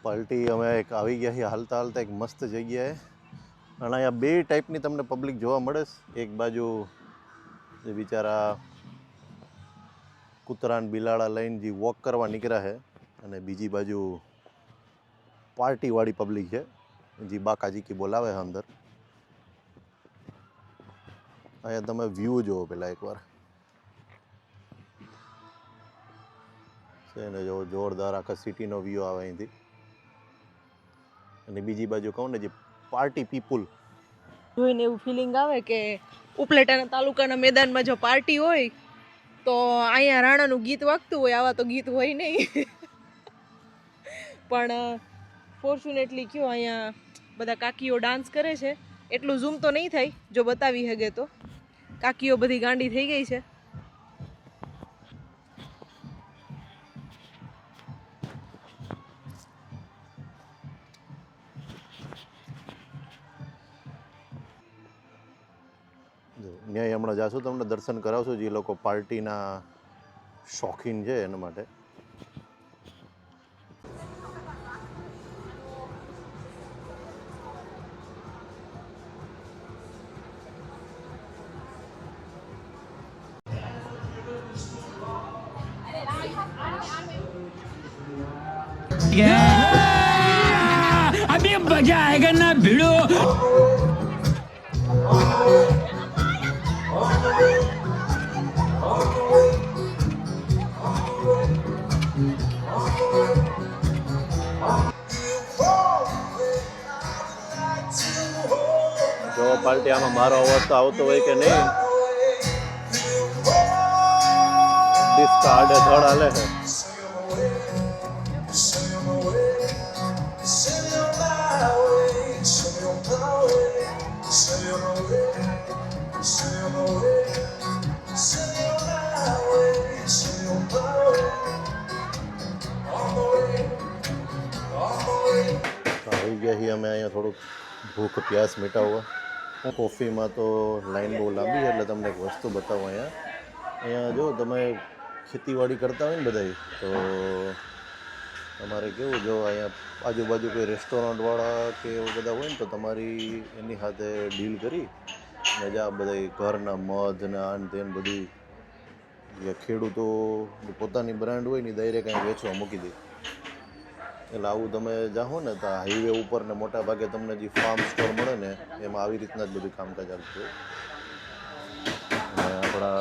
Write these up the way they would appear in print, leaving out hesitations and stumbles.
પલટી અમે એક આવી ગયા છીએ હાલતા હાલતા એક મસ્ત જગ્યાએ અને અહીંયા બે ટાઈપની તમને પબ્લિક જોવા મળે છે. એક બાજુ જે બિચારા કૂતરાને બિલાડા લઈને જે વોક કરવા નીકળ્યા છે અને બીજી બાજુ પાર્ટીવાળી પબ્લિક છે જે બાકાજીકી બોલાવે છે અંદર. અહીંયા તમે વ્યૂ જુઓ પહેલાં એકવાર એને જો જોરદાર આખા સિટીનો વ્યૂ આવે અહીંથી. અને બીજી બાજુ કહું ને જે પાર્ટી પીપુલ જોઈને એવું ફિલિંગ આવે કે ઉપલેટાના તાલુકાના મેદાનમાં જો પાર્ટી હોય તો અહીંયા રાણાનું ગીત વાગતું હોય, આવા તો ગીત હોય નહીં. પણ ફોર્ચ્યુનેટલી કયો અહીંયા બધા કાકીઓ ડાન્સ કરે છે. એટલું ઝૂમ તો નહીં થાય, જો બતાવી શકે તો. કાકીઓ બધી ગાંડી થઈ ગઈ છે. ન્યાય હમણાં જાશું તમને દર્શન કરાવશું જે લોકો પાર્ટીના શોખીન છે એના માટે. अभी मजा आएगा ना भिड़ो. જો પાર્ટી આમાં મારો અવાજ તો આવતો હોય કે નહીં. ડિસ્કો આડે ધડ હાલે છે. આવી ગયા છીએ અમે અહીંયા થોડુંક ભૂખ પ્યાસ મિટાવવા. કોફીમાં તો લાઈન બહુ લાંબી છે એટલે તમને એક વસ્તુ બતાવું. અહીંયા જો તમે ખેતીવાડી કરતા હોય ને બધા તો તમારે કેવું જો અહીંયા આજુબાજુ કોઈ રેસ્ટોરન્ટવાળા કે એવું બધા હોય ને તો તમારી એની સાથે ડીલ કરી ને જ આ બધા ઘરના મધ ને આન તેન બધી જે ખેડૂતો પોતાની બ્રાન્ડ હોય ને ડાયરેક્ટ અહીં વેચવા મૂકી દે. એટલે આવું તમે જાઓ ને તો હાઈવે ઉપર ને મોટા ભાગે તમને જે ફાર્મ સ્ટોર મળે ને એમાં આવી રીતના જ બધું કામકાજ ચાલતું હોય. અને આપણા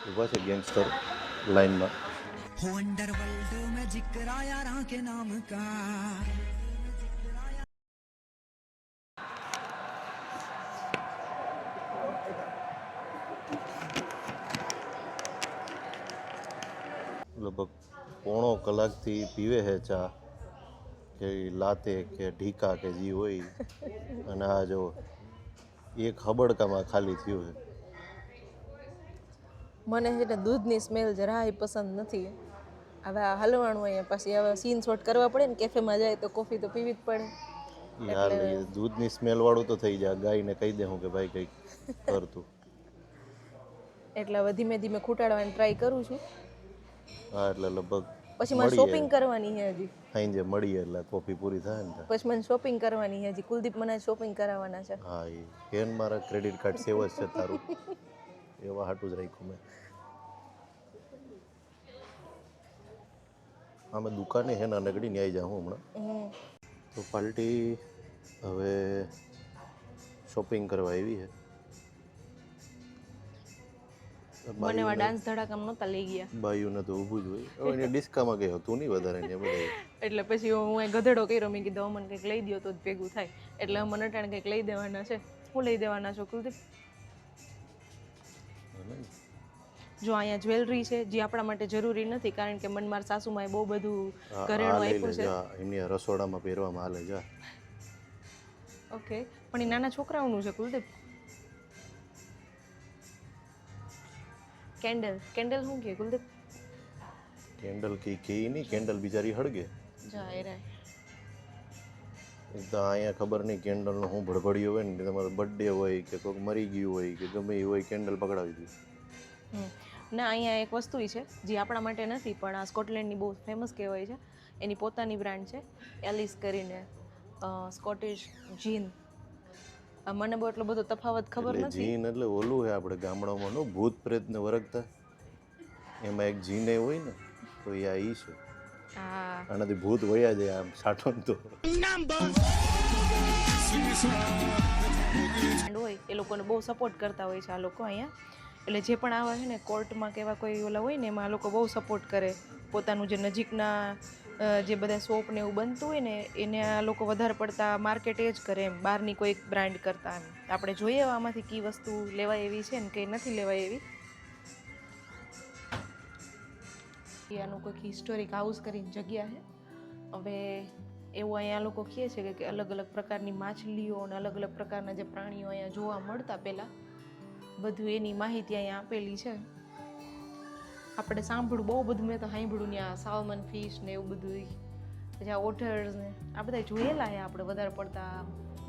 ઊભા છે ગેંગસ્ટર લાઈનમાં. अंडरवर्ल्ड में जिक्र आया राह के नाम का. લગભગ પોણો કલાકથી પીવે છે ચા કે લાતે કે ઢીકા કે જે હોય. અને આ જો એક હબડકામાં ખાલી થયું છે. મને છે ને દૂધની સ્મેલ જરાય પસંદ નથી. હવે આ હલવાણું અહીંયા પછી હવે સીન શોટ કરવા પડે ને, કેફેમાં જાય તો કોફી તો પીવી જ પડે. યાર દૂધની સ્મેલ વાળું તો થઈ જાય. ગાયને કહી દે હું કે ભાઈ કંઈક કરતું. એટલે હવે ધીમે ધીમે ખૂટાડવાની ટ્રાય કરું છું. હા એટલે લગભગ પછી મને શોપિંગ કરવાની છે હજી. સાંજે મળીએ એટલે કોફી પૂરી થાય ને. પછી મને શોપિંગ કરવાની છે હજી. કુલદીપ મને શોપિંગ કરાવવાના છે. હા એ કેન મારા ક્રેડિટ કાર્ડ સેવ જ છે તારું. એવા હાટું જ રાખ્યું મેં. અમે દુકાને હે ને નગડી ન્યાય જાઉં હમણાં. તો પાર્ટી હવે શોપિંગ કરવા આવી છે. મને એવા ડાન્સ ધડાકામ નહોતા લઈ ગયા. બાયુને તો ઊભું જ હોય. હવે એને ડિસ્કામાં ગયો તું નહીં વધારે ને બધા. એટલે પછી હું એ ગધેડો કર્યો. મેં કીધું મને કંઈક લઈ દો તો જ ભેગું થાય. એટલે મને અટાણે કંઈક લઈ દેવાના છે. હું લઈ દેવાના છો કુલદીપ? જો અહીંયા જ્વેલરી છે જે આપણા માટે જરૂરી નથી, કારણ કે મન મારા સાસુમાએ બહુ બધું ઘરેણું આપ્યું છે. એમની રસોડામાં પહેરવામાં હાલે જા. ઓકે, પણ એ નાના છોકરાઓનું છે કુલદીપ. કેન્ડલ શું કે કુલદીપ? કેન્ડલ કી નહીં, કેન્ડલ બિચારી હળગે. જા એરાય તો અહીંયા ખબર નહીં કેન્ડલનો હું ભડભડિયો હોય ને, તમારો બર્થડે હોય કે કોઈક મરી ગયું હોય કે ગમે એ હોય, કેન્ડલ પકડાવી દીધું. ના અહીંયા એક વસ્તુ છે જે આપણા માટે નથી પણ આ સ્કોટલેન્ડની બહુ ફેમસ કહેવાય છે. એની પોતાની બ્રાન્ડ છે એલિસ કરીને, સ્કોટિશ જીન. મને બહુ એટલો બધો તફાવત ખબર એટલે નથી. જીન એટલે ઓલું છે આપણે ગામડામાં નો ભૂત પ્રેતને વરગતા એમાં એક જીન એ હોય ને તો એ આ ઈ છે. હા આનાથી ભૂત વયા જાય આમ સાટો ને તો. બ્રાન્ડ હોય એ લોકોને બહુ સપોર્ટ કરતા હોય છે આ લોકો અહીંયા. એટલે જે પણ આવા છે ને કોર્ટમાં કે એવા કોઈ ઓલા હોય ને એમાં આ લોકો બહુ સપોર્ટ કરે. પોતાનું જે નજીકના જે બધા શોપ ને એવું બનતું હોય ને એને આ લોકો વધારે પડતા માર્કેટ એ જ કરે એમ, બહારની કોઈ બ્રાન્ડ કરતા એમ. આપણે જોઈએ આમાંથી કઈ વસ્તુ લેવાય એવી છે ને કઈ નથી લેવાય એવી. આનું કોઈક હિસ્ટોરિક હાઉસ કરીને જગ્યા છે. હવે એવું અહીંયા લોકો કહે છે કે અલગ અલગ પ્રકારની માછલીઓ અને અલગ અલગ પ્રકારના જે પ્રાણીઓ અહીંયા જોવા મળતા પહેલાં, બધું એની માહિતી અહીંયા આપેલી છે. આપણે સાંભળ્યું બહુ બધું, મેં તો સાંભળ્યું ત્યાં સાલ્મન ફિશ ને એવું બધું, પછી આ ઓટર્સ ને આ બધા જોયેલા છે આપણે વધારે પડતા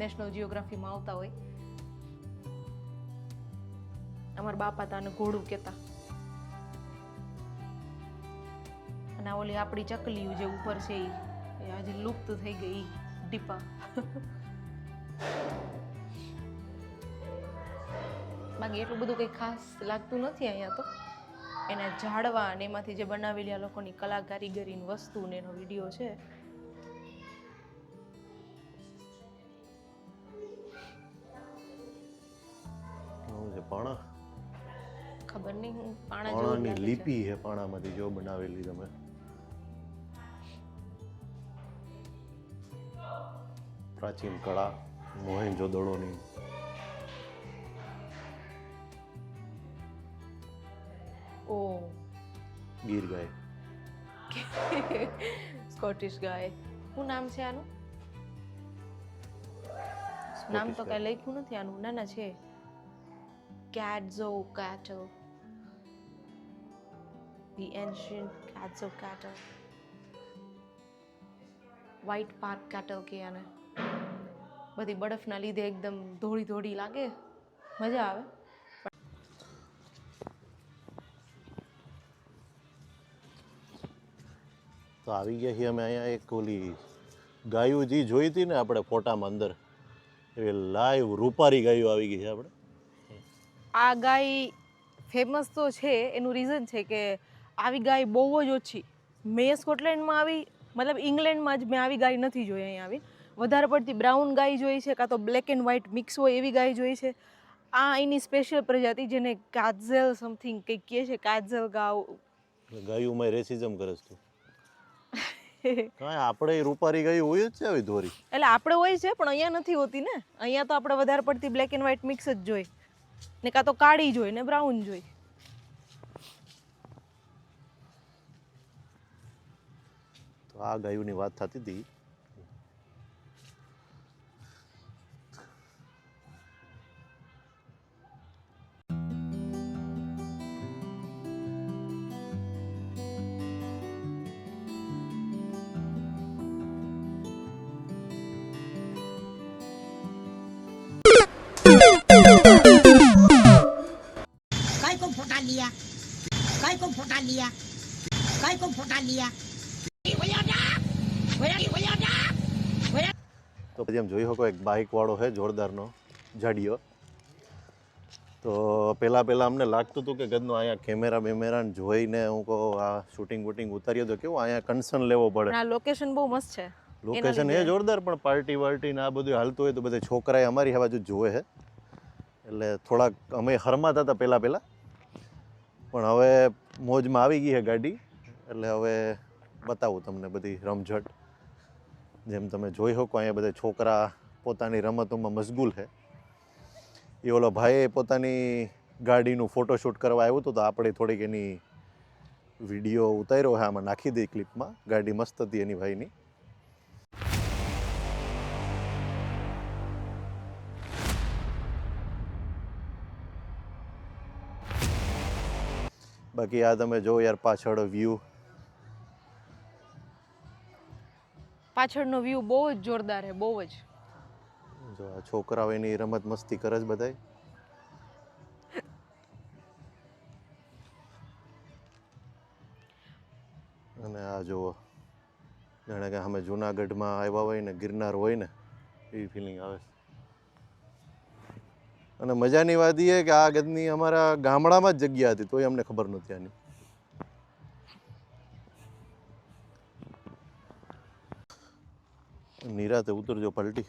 નેશનલ જિયોગ્રાફીમાં આવતા હોય. અમારા બાપા તાને ઘોડું કહેતા. અને ઓલી આપણી ચકલીયું જે ઉપર છે એ આજે લુપ્ત થઈ ગઈ ડીપા. બાકી એટલું બધું કંઈ ખાસ લાગતું નથી અહીંયા તો. એના ઝાડવા અને એમાંથી જે બનાવેલી આ લોકોની કલા કારીગરીની વસ્તુ ને એનો વિડીયો છે. શું છે પાણા? ખબર નહીં, હું પાણા પાણાની જેવું લિપિ છે પાણામાંથી જો બનાવેલી તમે. પ્રાચીન કળા મોહેંજો-દડોની. ઓ ગીર ગાય. સ્કોટિશ ગાય. શું નામ છે આનું? નામ તો કઈ લખ્યું નથી આનું. ના ના છે Quetzalcoatl, the ancient Quetzalcoatl, white park cattle કે આને. બધી બરફના લીધે એકદમ ધોળી ધોળી લાગે, મજા આવે. તો આવી ગયા છીએ અમે અહીંયા. એક ઓલી ગાયું જે જોઈ હતી ને આપણે ફોટામાં અંદર, એ લાઈવ રૂપારી ગાયો આવી ગઈ છે આપણે. આ ગાય ફેમસ તો છે, એનું રીઝન છે કે આવી ગાય બહુ જ ઓછી. મેં સ્કોટલેન્ડમાં આવી, મતલબ ઇંગ્લેન્ડમાં જ મેં આવી ગાય નથી જોઈ. અહીંયા આવી વધારે પડતી બ્રાઉન ગાય જોઈ છે, કાં તો બ્લેક એન્ડ વ્હાઇટ મિક્સ હોય એવી ગાય જોઈ છે. આ એની સ્પેશિયલ પ્રજાતિ જેને કાઝેલ સમથિંગ કંઈક કહે છે, કાઝેલ ગાવ. ગાયુંમાં રેસિઝમ કરે છે તું. કાંઈ આપણે રૂપારી ગાયું હોય જ છે આવી ધોરી. એટલે આપણે હોય છે પણ અહીંયા નથી હોતી ને. અહીંયા તો આપણે વધારે પડતી બ્લેક એન્ડ વ્હાઇટ મિક્સ જ જોઈ, ને કાં તો કાળી જોઈ ને બ્રાઉન જોઈ. તો આ ગાયુંની વાત થતી હતી. काय को फोटा लिया, काय को फोटा लिया, काय को फोटा लिया. તો પછી એમ જોઈ શકો એક બાઇકવાળો છે જોરદારનો જાડિયો. તો પહેલાં અમને લાગતું હતું કે ગદનો અહીંયા કેમેરા બેમેરાને જોઈને હું કહું આ શૂટિંગ વૂટિંગ ઉતારીએ તો કેવું અહીંયા કન્સર્ન લેવો પડે. આ લોકેશન બહુ મસ્ત છે. લોકેશન એ જોરદાર, પણ પાર્ટી વાર્ટી ને આ બધું હાલતું હોય તો બધા છોકરાએ અમારી આ બાજુ જોવે છે. એટલે થોડાક અમે હરમાતા હતા પહેલાં પણ હવે મોજમાં આવી ગઈ છે ગાડી. એટલે હવે બતાવું તમને બધી રમઝટ. જેમ તમે જોઈ શકો અહીંયા બધા છોકરા પોતાની રમતોમાં મશગુલ છે. એ ઓલો ભાઈએ પોતાની ગાડીનું ફોટોશૂટ કરવા આવ્યું હતું તો આપણે થોડીક એની વિડીયો ઉતાર્યો છે, આમાં નાખી દઈ ક્લિપમાં. ગાડી મસ્ત હતી એની ભાઈની. બાકી આ તમે જો યાર પાછળ વ્યૂ, પાછળનો વ્યૂ બહુ જ જોરદાર છે, બહુ જ. જો આ છોકરાઓ એની રમત મસ્તી કરે જ બધાય. અને આ જુઓ, જાણે કે અમે જુનાગઢમાં આવ્યા હોય ને, ગિરનાર હોય ને એવી ફિલિંગ આવે છે. અને મજાની વાત એ કે આ ગદની અમારા ગામડામાં જ જગ્યા હતી તોય અમને ખબર નહોતી આની. નિરાતે ઉતરજો પલટી.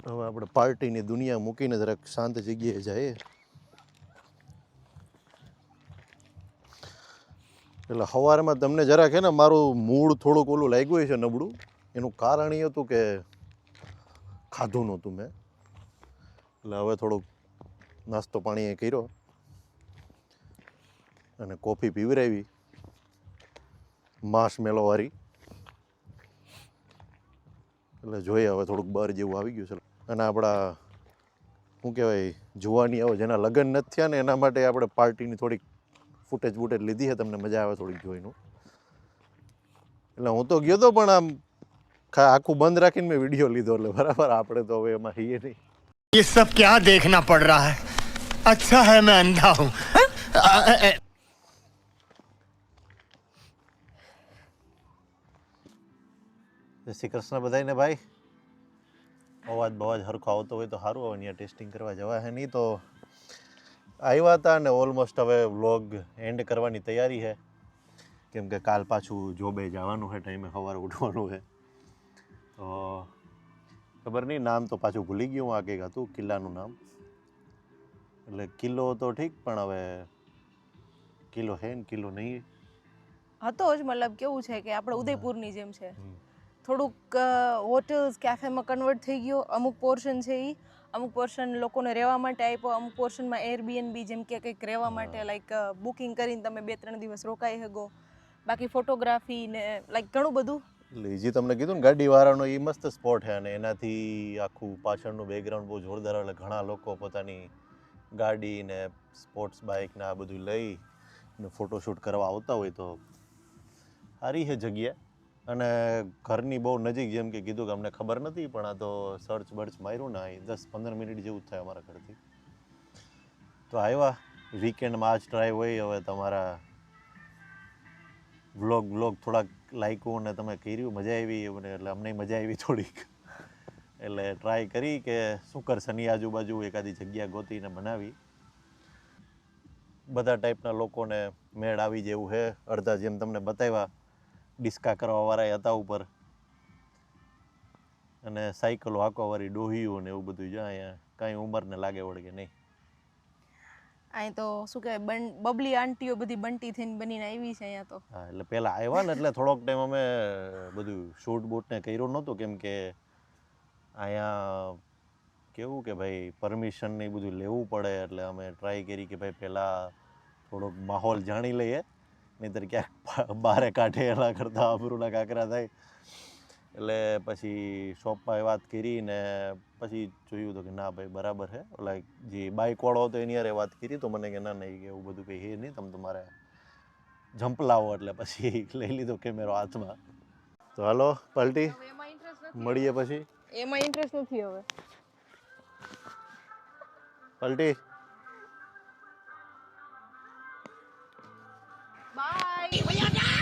હવે આપણે પાર્ટીની દુનિયા મૂકીને જરાક શાંત જગ્યાએ જઈએ. એટલે સવારમાં તમને જરાક છે ને મારું મૂડ થોડુંક ઓલું લાગ્યું છે નબળું. એનું કારણ એ હતું કે ખાધું નહોતું મેં. એટલે હવે થોડુંક નાસ્તો પાણી એ કર્યો અને કોફી પીવરાવી માર્શમેલોવાળી. એટલે જોઈએ હવે થોડુંક બર જેવું આવી ગયું છે. અને આપણા શું કહેવાય જુવાની આવો જેના લગ્ન નથી થયા ને એના માટે આપણે પાર્ટીની થોડીક ફૂટેજ લીધી છે. તમને મજા આવે થોડીક જોઈનું. એટલે હું તો ગયો તો પણ આમ આખું બંધ રાખીને મેં વિડીયો લીધો. એટલે બરાબર આપણે તો હવે એમાં રહીએ નહીં. ये सब क्या देखना पड़ रहा है? अच्छा है मैं अंधा हूँ. જય શ્રી કૃષ્ણ બધાને ભાઈ. અવાજ બવાજ હરખો આવતો હોય તો સારું. હવે અહીંયા ટેસ્ટિંગ કરવા જવા છે નહીં તો આવ્યા હતા ને ઓલમોસ્ટ હવે વ્લોગ એન્ડ કરવાની તૈયારી છે. કેમ કે કાલ પાછું જોબે જવાનું છે, ટાઈમે સવારે ઉઠવાનું છે. તો ખબર નહીં નામ તો પાછું ભૂલી ગયું આ કંઈક હતું કિલ્લાનું નામ. એટલે કિલ્લો તો ઠીક પણ હવે કિલ્લો છે ને કિલ્લો નહીં હતો જ. મતલબ કેવું છે કે આપણે ઉદયપુરની જેમ છે, થોડુંક હોટલ્સ કેફેમાં કન્વર્ટ થઈ ગયો. અમુક પોર્શન છે એ અમુક પોર્શન લોકોને રહેવા માટે આપ્યો, અમુક પોર્શનમાં એરબીએનબી જેમ કે કંઈક રહેવા માટે લાઈક બુકિંગ કરીને તમે 2-3 દિવસ રોકાઈ શકો. બાકી ફોટોગ્રાફી ને લાઈક ઘણું બધું. એટલે જે તમને કીધું ને ગાડીવાળાનો એ મસ્ત સ્પોટ છે. અને એનાથી આખું પાછળનું બેકગ્રાઉન્ડ બહુ જોરદાર. એટલે ઘણા લોકો પોતાની ગાડી ને સ્પોર્ટ્સ બાઇક ને આ બધું લઈ ને ફોટોશૂટ કરવા આવતા હોય તો સારી છે જગ્યા. અને ઘરની બહુ નજીક, જેમ કે કીધું કે અમને ખબર નથી પણ આ તો સર્ચ બર્ચ માર્યું ને 10-15 મિનિટ જેવું જ થાય અમારા ઘરથી. તો આવ્યા વીકેન્ડમાં આ જ ટ્રાય હોય. હવે તમારા વ્લોગ થોડાક લાઈકો અને તમે કર્યું, મજા આવી એટલે અમને મજા આવી થોડીક. એટલે ટ્રાય કરી કે શું કરશની આજુબાજુ એકાદી જગ્યા ગોતીને બનાવી. બધા ટાઈપના લોકોને મેળ આવી જેવું છે. અડધા જેમ તમને બતાવ્યા ડિસ્કા કરવાવાળા હતા ઉપર, અને સાયકલો હાંકવાવાળી ડોહીઓ ને એવું બધું. જ્યાં અહીંયા કાંઈ ઉંમરને લાગે વળગે નહીં. અહીં તો શું કહેવાય બબલી આંટીઓ બધી બંટી થઈને બનીને આવી છે અહીંયા તો. હા, એટલે પહેલાં આવ્યા ને એટલે થોડોક ટાઈમ અમે બધું શૂટ બૂટને કર્યું નહોતું. કેમ કે અહીંયા કેવું કે ભાઈ પરમિશન ને બધું લેવું પડે. એટલે અમે ટ્રાય કરી કે ભાઈ પહેલાં થોડોક માહોલ જાણી લઈએ, નહીંતર ક્યાંક બારે કાંઠે એના કરતાં આબરૂના કાંકરા થાય. એટલે પછી શોપમાં એ વાત કરી ને પછી જોયું તો કે ના ભાઈ બરાબર છે. ઓલા જે બાઇકવાળો હતો એની યારે વાત કરી તો મને કે ના નહીં કે એવું બધું કંઈ છે નહીં, તમે તમારે ઝંપલાવો. એટલે પછી લઈ લીધો કેમેરો હાથમાં. તો હાલો પલટી મળીએ પછી. એમાં ઇન્ટરેસ્ટ નથી હવે. પલટી બાય.